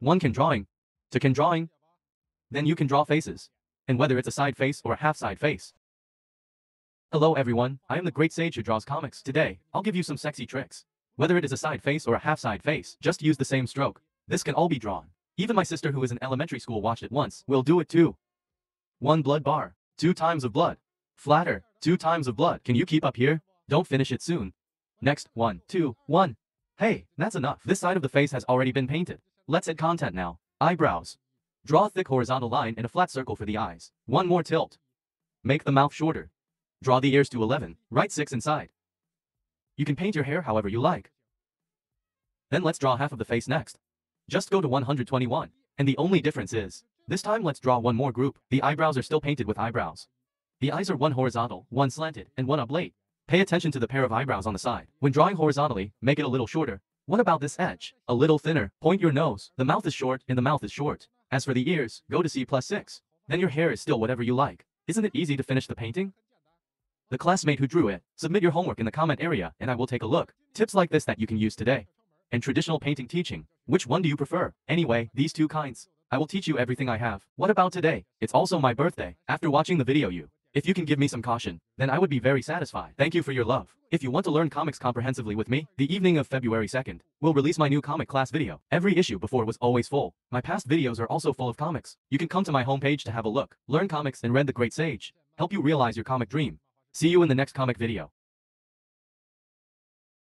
1 can drawing. 2 can drawing. Then you can draw faces. And whether it's a side face or a half side face. Hello everyone, I am the great sage who draws comics. Today, I'll give you some sexy tricks. Whether it is a side face or a half side face, just use the same stroke. This can all be drawn. Even my sister who is in elementary school watched it once, will do it too. 1 blood bar. 2 times of blood. Flatter. 2 times of blood. Can you keep up here? Don't finish it soon. Next, 1, 2, 1. Hey, that's enough. This side of the face has already been painted. Let's add content now. Eyebrows. Draw a thick horizontal line and a flat circle for the eyes. 1 more tilt. Make the mouth shorter. Draw the ears to 11, write 6 inside. You can paint your hair however you like. Then let's draw half of the face next. Just go to 121, and the only difference is, this time let's draw 1 more group. The eyebrows are still painted with eyebrows. The eyes are 1 horizontal, 1 slanted, and 1 oblique. Pay attention to the pair of eyebrows on the side. When drawing horizontally, make it a little shorter. What about this edge? A little thinner. Point your nose. The mouth is short, and the mouth is short. As for the ears, go to C+6. Then your hair is still whatever you like. Isn't it easy to finish the painting? The classmate who drew it, submit your homework in the comment area and I will take a look. Tips like this that you can use today. And traditional painting teaching. Which one do you prefer? Anyway, these 2 kinds. I will teach you everything I have. What about today? It's also my birthday. After watching the video if you can give me some caution, then I would be very satisfied. Thank you for your love. If you want to learn comics comprehensively with me, the evening of February 2nd, we'll release my new comic class video. Every issue before was always full. My past videos are also full of comics. You can come to my homepage to have a look, learn comics and read The Great Sage. Help you realize your comic dream. See you in the next comic video.